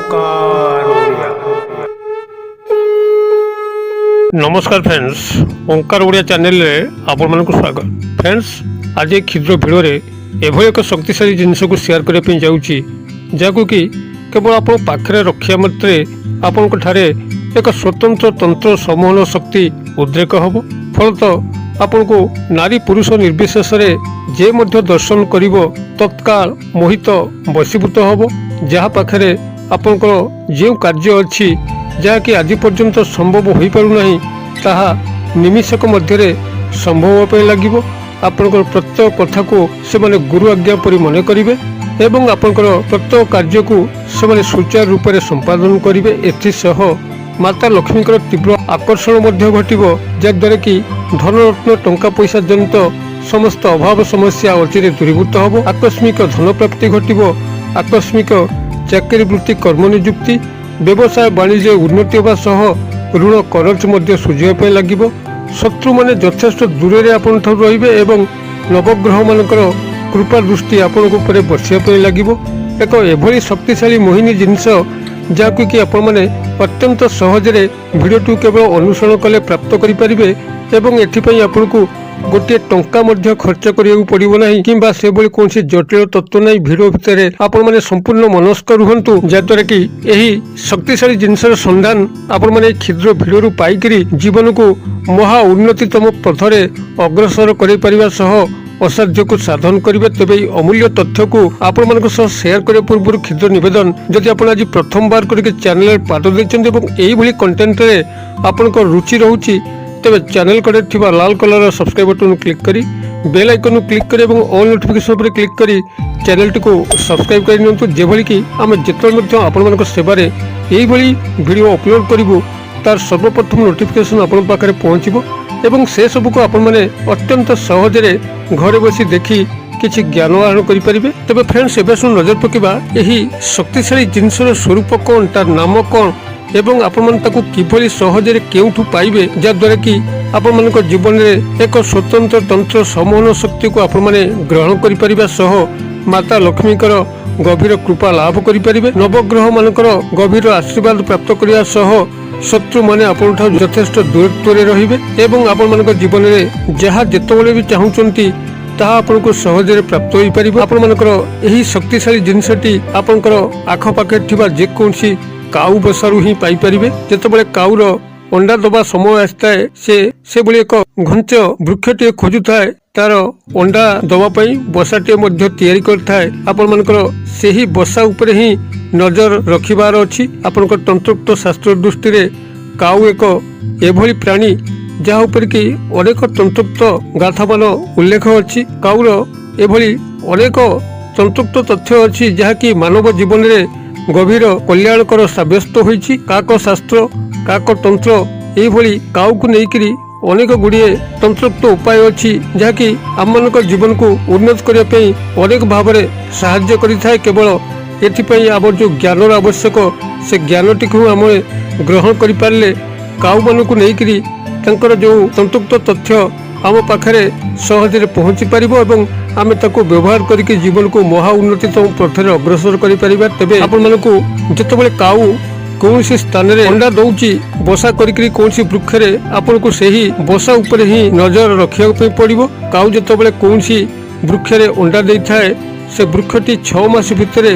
ओंकार ओडिया। नमस्कार फ्रेंड्स, ओंकार ओडिया चैनल रे आपण मानक स्वागत। फ्रेंड्स, आज एक क्षुद्र भिडियो रे एभली एक शक्तिशाली जिनस को शेयर करने पे जाऊँगी, जहाँ कि केवल आप पाखे रखा मात्रे आपण ठारे एक स्वतंत्र तंत्र समूहन शक्ति उद्रेक हम। फलतः आपण को नारी पुरुष निर्विशेष जे मध्य दर्शन करिवो तत्काल मोहित बसीभूत हम। जहाँ पाखे आपणकर जो कार्य अच्छी जहाँकि आज पर्यंत संभव हो पारना ताहा निमिषक मध्य संभव होने लगे। आपणकर प्रत्येक कथा को से माने गुरु आज्ञा परि मन करिवे एवं आपणकर प्रत्येक कार्य को से माने सुचारू रूप से संपादन करिवे। एथिसह माता लक्ष्मीकर तीव्र आकर्षण मध्य घटिबो, जद्वारा कि धनरत्न टंका पैसा जनित समस्त अभाव समस्या अचिरे दूरीभूत हम। आकस्मिक धन प्राप्ति घटिबो, आकस्मिक चाकरी वृत्ति कर्म नियुक्ति व्यवसाय वाणिज्य उन्नति होगा सह ऋण करज मध्य सुझाइबा लागिबो। शत्रु माने यथेष्ट दूर रे आपन ठार रहिबे एवं नवग्रह मानकर कृपा दृष्टि आपन ऊपर बर्षिया लागिबो। एक एभली शक्तिशाली मोहिनी जिनस जहाँकि कि आपण माने अत्यंत सहजरे भिडियो केवल अनुसरण कले प्राप्त करि परिबे एवं एथिपई आपन को गोटे टंका मध्य खर्च करिया पड़िबो नाही किंबा से भली कोनसी जटिल तत्व नाही। भिडियो भितर आपण माने संपूर्ण मनस्क रुहंतु, जद्वारा कि एही शक्तिशाली जिनसर संधान आपण माने क्षुद्र भिडियो पाइकरी जीवन को महा उन्नतितम पथरे अग्रसर करि परिबा सह असाध्य को साधन करेंगे। तेरे अमूल्य तथ्य को आपण मान शेयर करने पूर्व क्षुद्र निवेदन, जदि आप आज प्रथम बार करके चैनल पाद देते कंटेंट रे आपण रुचि रोचे तेज चैनल कड़े थिबा लाल कलर सब्सक्राइब बटन क्लिक करी बेल आइकन क्लिक करी ऑल नोटिफिकेशन पर क्लिक करी चैनल टी को सब्सक्राइब कर नियंतु, जेभली कि आम जिते आपण मान सेवार यही वीडियो अपलोड करूँ तार सर्वप्रथम नोटिफिकेशन आपण पाखे पहुँचब एवं से सब को आपण माने अत्यंत सहजरे घरे बसी देखी किछि ज्ञान आहरण करि परिबे। तबे फ्रेंड्स, एबे सुन नजर पकेबा एही शक्तिशाली जिनसर स्वरूप कोन, तार नाम कोन एवं आपण मान ताकू किभली सहजरे केउठु पाइबे, जा द्वारा कि आपण मानक जीवन रे एक स्वतंत्र तंत्र समूहन शक्ति को आपण माने ग्रहण करि परिबा सह माता लक्ष्मीकर गभीर कृपा लाभ करि परिबे। नवग्रह मानकर गभीर आशीर्वाद प्राप्त करिया सह शत्रु माने आपण ठार यथेष्ट दूरत्व रे रहिबे एवं आपण मानक जीवन रे जहाँ जेतबेले भी चाहूचंती ताहा आपण को सहजरे प्राप्त होई परिबो। आपण मानकर एही शक्तिशाली जिनसटी आपणकर आख पाखे थिबा जे कोनसी काऊ बसारु ही पाई परिबे। जेतबेले काऊर अंडा दबा समय आस्ताए से भली एक घंच वृक्षटे खोजुथाए तार अंडा दबा पई बसाटे मध्य तैयारी करथाए। आपण मानकर सेही बसा ऊपर ही नजर रखिबार अछि। आपनकर तंत्रोक्त शास्त्र दृष्टि रे काऊ एक एभली प्राणी जहाँ ऊपर कि अनेक तंत्रोक्त गाथा मान उल्लेख अछि। काऊर एभली अनेक तंत्रोक्त तथ्य अछि जहाँ कि मानव जीवन रे गभीर कल्याणकर साब्यस्त होइछि। काक शास्त्र काक तंत्र एभली काऊ को नेइकरी अनेक गुड़िए तंत्रोक्त उपाय अच्छी जहाँकि आम मान जीवन को उन्नत करने अनेक भाव में साहाय्य करिथाए। केवल एथिपाई आम जो ज्ञान आवश्यक से ज्ञान टी आम ग्रहण करि पारले काऊ मान को नेइकरी तंकर जो तंत्रोक्त तथ्य आम पाखरे सहजरे पहुँची पारिबो एवं आमे ताको व्यवहार करके जीवन को महा उन्नतितम पथरे अग्रसर करि पारिबा। तेबे आपण मानकु जेतेबेले काऊ कौनसी स्थान रे अंडा दौची बसा करी कौनसी वृक्ष रे आपन को सही बसा ऊपर ही नजर रखिया पड़िबो। काऊ जेतेबेले कौनसी वृक्ष रे अंडा देई थाए से वृक्षटी 6 मास भितर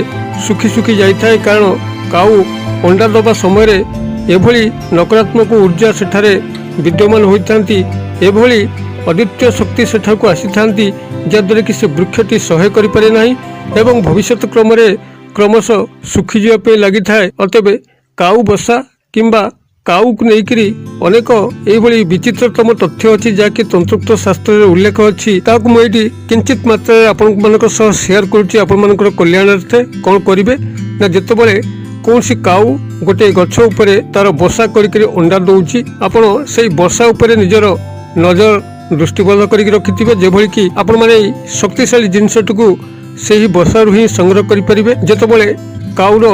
सुखी सुखी जाई थाए, कारण काऊ अंडा दबा समय रे एभली नकारात्मक ऊर्जा सेठारे विद्यमान होइथांती, एभली अद्वितीय शक्ति सेठाको आसीथांती, जद्वारा कि से वृक्षटी सहाय करि पारे नाही एवं भविष्यत क्रम रे क्रमश सुखी जीवा पे लागि थाए। अतबे काऊ बसा किंबा काऊ को नेइकरी अनेक एभली विचित्रतम तथ्य अछि जाकि तंत्रोक्त शास्त्र रे उल्लेख अछि। ताकू मु एठी किंचित मात्रा आपण मानक सह शेयर करूची आपण मानकर कल्याणार्थे। कोन करिवे ना, जेतेबेले कौनसी काऊ गोटे गछ उपरे तार बसा करिकरी अंडा दउची, आपण सेही बसा उपरे निजर नजर दृष्टिबोध करिक रखिथिबे, जेभली कि आपण माने शक्तिशाली जिनसटकू सेही बसारु ही संग्रह करि परिबे। जेतेबेले काऊर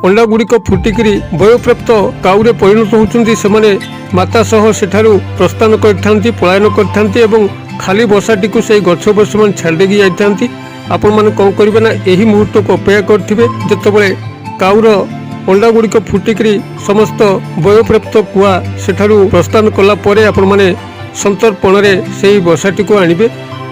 अंडा गुड़िक फुटिकी वयोप्राप्त काऊरे परिणत होती से माता सह सेठारु प्रस्थान करथांती, पलायन करथांती एवं खाली बसाटी को से गछ बस मान छाड़ी जाती। आपण मैंने कौन करेंगे ना, यही मुहूर्त को अपेक्षा करेंगे जितेबाला काऊर अंडा गुड़िक फुटिकी समस्त बयोप्राप्त कुआ सेठारु प्रस्थान कला परे आपण माने संतर्पण से बसाटी को आनिबे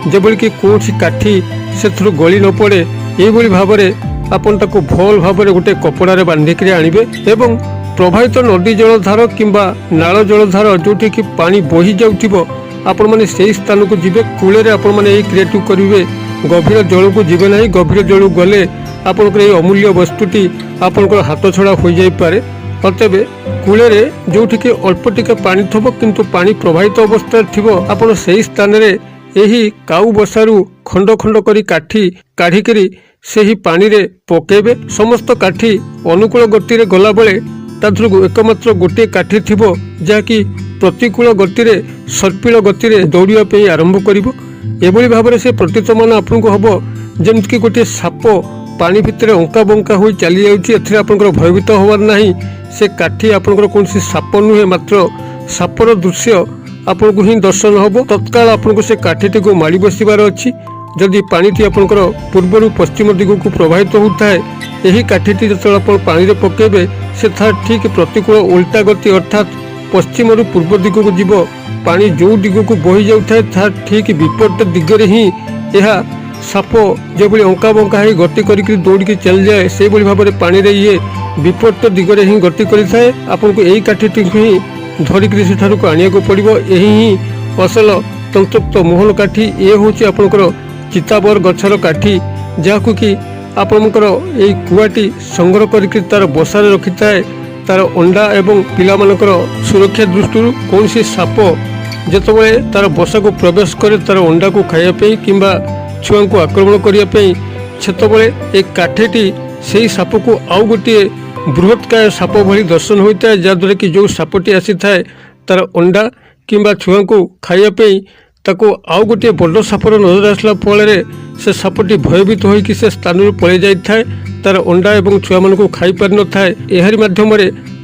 जेबल कि कौन काठी से गली न पड़े ये भाव में आपन ताको भल भाव में गोटे कपड़ा बांधिक आनिबे एवं प्रवाहित नदी जलधार किंबा नाल जलधार जोटी कि पानी बही जाउथिबो आपण माने सेही स्थान को जिबे कूले आपण माने एई क्रियाटि करिवे गभीर जल को जिबे नाही गभीर जल गले आपनकर एई अमूल्य वस्तुटी आपनकर हाथ छड़ा हो जाई पारे अतएव कूले जोटी कि अल्प टिके पानी थबो किंतु पानी प्रवाहित अवस्था थिबो आपण सेही स्थान रे एही काऊ बसारू खंड खंड करी काठी काढ़िकरी सेही पानी रे पकेबे समस्त काठी अनुकूल गति रे गला बेले ताधुरु एकमात्र गोटे काठी थिबो जाकी प्रतिकूल गति रे सर्पिल गति रे दौड़िया पे आरंभ करिवो एभली भाबरे से प्रतीतमान आपनको हबो जेमति कि गोटे साप पानी भितर अंका बंका होई चली जाउची एथिरे आपनकर भयभीत होवार नाही से काठी आपनकर कोनसी साप नुहे मात्र सापर दृश्य आपनको ही दर्शन हबो तत्काल आपनको से काठीटी को माड़ी बसिबार अछि जदि पानीटी आपनकर पूर्वरु पश्चिम दिग को प्रवाहित होता है यही काठीटी जतल आपण पानी रे पकेबे से था ठीक प्रतिकूल उल्टा गति अर्थात पश्चिम रु पूर्व दिग को जीव पानी जो दिग को बही जाउଥାଏ था ठीक विपरीत दिगरे ही यह साप जेबली अंका बंका ही गति करिक दौड़ी चल जाए से बली भाव में पानी रे ये विपरीत दिगरे ही गति करिଥାଏ आपनको एही काठीटी ही धरिक सेठारु को आनिया को पड़िबो एही ही असल तंतुक्त मोहल काठी ये होची आपनकर चिताबर गछर काठी जाकु कि आपनकर एई कुआटी संग्रह करिक तार बसारे रखिଥାଏ तार अंडा एवं पिलामानकर सुरक्षा दृष्टि कौन साप जेतबेले तार बसा को प्रवेश करे तार अंडा को खाइया पे किंबा छुआ को आक्रमण करिया पे सेतबेले एक काठीटी सेही साप को आउ गोटे बृहत्काय साप भली दर्शन होता है जहाँद्वारा कि जो सापटी आसी थाए तार अंडा किंबा छुआ को खाइया पे ताको आउ गोटे बड़ सापर नजर आसला फल से सापटी भयभीत होइकि से स्थान पलि जाई थाए तार अंडा एवं छुआ मान को खाई पारि न थाए एहारी माध्यम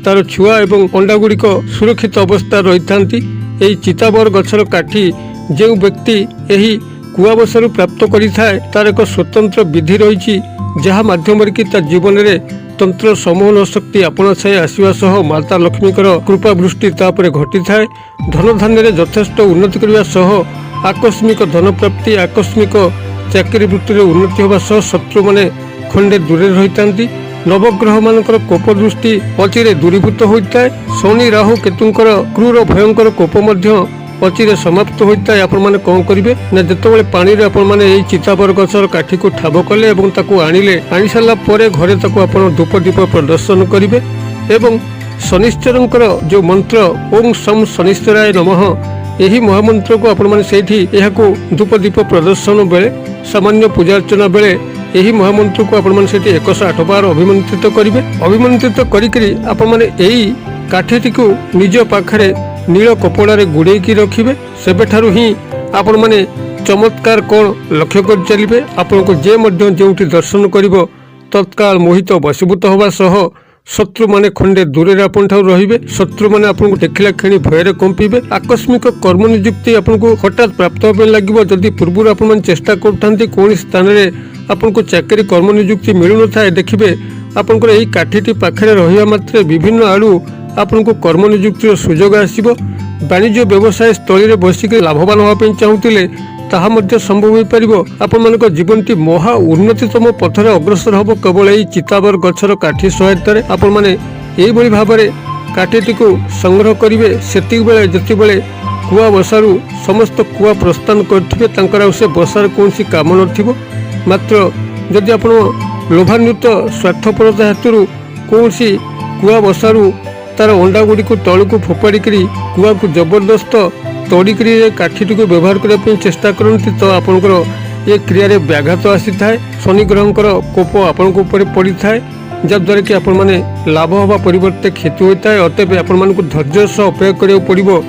तार छुआ एवं अंडा गुड़िक सुरक्षित अवस्था रही थांती एही चिताबर गछर काठी जो व्यक्ति एही कुआ बसारू प्राप्त करि थाए तार एक स्वतंत्र विधि रही जहाँ माध्यम कि तार जीवन में तंत्र समूहन शक्ति आपण छाई आसवा सह माता लक्ष्मीकर कृपा वृष्टि तापर घटी थाए धन धान्य यथेष्ट उन्नति करने सह आकस्मिक धन प्राप्ति आकस्मिक चाकरी वृत्ति उन्नति होगा सह शत्रु माने खंडे दूरे रही था नवग्रह मानकर कोप दृष्टि अचिरे दूरीभूत होता है शनि राहु केतुंकर क्रूर भयंकर कोप मध्य अचिरे समाप्त होता है आपण माने कौन करिवे ना जेतबेले पानी रे आपण माने एई चिताबर गछर काठी को ठाब कले एवं ताको आनी सारा परे घरे ताको आपण धूप दीप प्रदर्शन करिवे एवं शनिश्चरंकर जो मंत्र ओम सम शनिश्चराय नमः यही महामंत्र को आपण माने सेठी एहाको धूप दीप प्रदर्शन बेले सामान्य पूजा अर्चना बेले यही महामंत्र को आपण माने सेठी 108 बार अभिमंत्रित करिवे अभिमंत्रित करिकरी आपण माने एई काठीटी को निज पाखरे नील कपड़े गुड़े रखिए सेबेठारु ही आपण माने चमत्कार कौन लक्ष्य कर चलिए आपण को जे मध्य जोटी दर्शन करिवो तत्काल मोहित वशीभूत होगा सह शत्रु माने खंडे दूरे आपण ठाउ रहिबे शत्रु माने आपण को देखिला खेणी भୟରେ कंपिबे आकस्मिक कर्म नियुक्ति आपण को हठात प्राप्त होबे लागिवो जदि पूर्व आपण माने चेष्टा करथांती कोन स्थान रे आपण को चाकरी कर्म नियुक्ति मिलु न थाए देखिबे आपण को एही काठीटी पाखरे रहिया मात्रे विभिन्न आलु आपन को कर्म नियुक्तिर सुजोग आसिबो वाणिज्य व्यवसाय स्थली रे बसिक लाभवान होबा चाहूतिले ताहा मध्य संभव हो पारिबो आपण मानक जीवनटी महा उन्नतितम पथरे अग्रसर होबो केवल एई चिताबर गछर काठी सहायता रे आपण माने एई बळी भाबरे काठीटी को संग्रह करिवे सेति बेले जति बेले कुआ बसारू समस्त कुआ प्रस्थान करथिबे तांकर से बसार कोनसी काम नथिबो मात्र जदि आपण लोभान्वित स्वार्थपरता हेतु कोनसी कुआ बसारू तार अंडा गुड़ी को तल को फोपाड़ी कुआ को जबरदस्त तोड़िकी काठीटी को व्यवहार करने चेष्टा करती तो आपंकर ये क्रिया व्याघात आसी थाए शनि ग्रहंकर कोप आपण पड़ी थाए जद्वारा कि आपण माने लाभ हवा परिवर्ते क्षति होता है अतएव आपण मानक धैर्य सह अपेक्षा करिया पड़िबो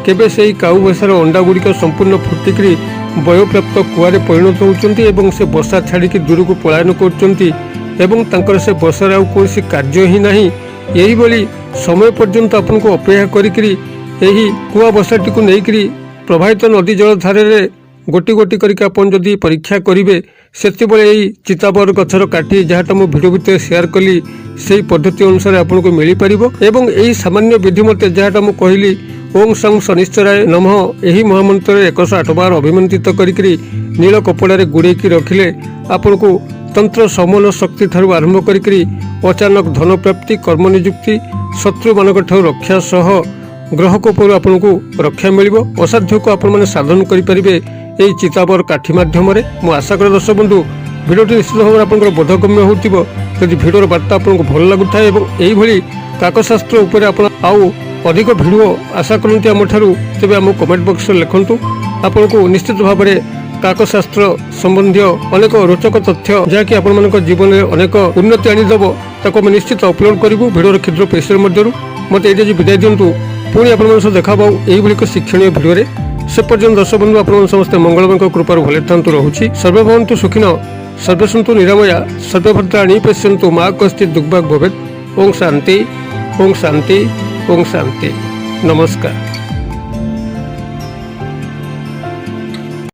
केबे सेही काऊ बसार अंडा गुड़िक संपूर्ण फुटिकी वयोप्राप्त कुआरे परिणत होउचंती एवं से बसा छाड़ी दूर को पलायन कर से बसार आउ कोनसी कार्य ही नहीं यही बोली समय पर्यंत आपन को अपेक्षा करी कुआ बसाटी को लेकर प्रवाहित नदी जल धारे गोटी गोटी करके आपन जदि परीक्षा करेंगे से चिताबर गछर काठी जहाँटा मु भिडियो भितर शेयर कली से पद्धति अनुसार आपको मिल पार एवं यही सामान्य विधि मते जहाँटा मु कहली ओं सं शनिश्चराय नमः यही महामंत्र 108 बार अभिमंत्रित करी नील कपड़े गुड़ेकी रखिले आपन को तंत्र समूल शक्ति ठारू आरंभ करी अचानक धन प्राप्ति कर्म नियुक्ति शत्रु मान रक्षा सह ग्रह कोपर आपन को रक्षा मिल असाध्य को आपण साधन करेंगे यही चिताबर काठी मध्यम मु आशा कर दर्शक बंधु भिडियोटी निश्चित भाव में बोधगम्य होती भिडियोर बार्ता आपको भल लगुता है काकशास्त्र उपर आउ अधिक भिडियो आशा करती आम ठारू तेज आम कमेंट बॉक्स लिखु आपन को निश्चित भाव में काकशास्त्र संबंधी अनेक रोचक तथ्य जहाँकि आपण जीवन में अनेक उन्नति आनीदेव ताको आम निश्चित अपलोड करूँ भिडियोर क्षुद्र पेसर मध्य मत ये विदाय दिंतु पुणी आप देखा यही एक शिक्षणीय भिडियो से पर्यटन दर्शक बंधु आप समस्ते मंगलमय कृपार भले था रोचे सर्वे भवन्तु सुखिन सर्वे सन्तु निरामया सर्वे भद्राणि पश्यन्तु मा कश्चित् दुर्भाग् भवेत्। ओं शांति ओं शांति ओं शांति। नमस्कार।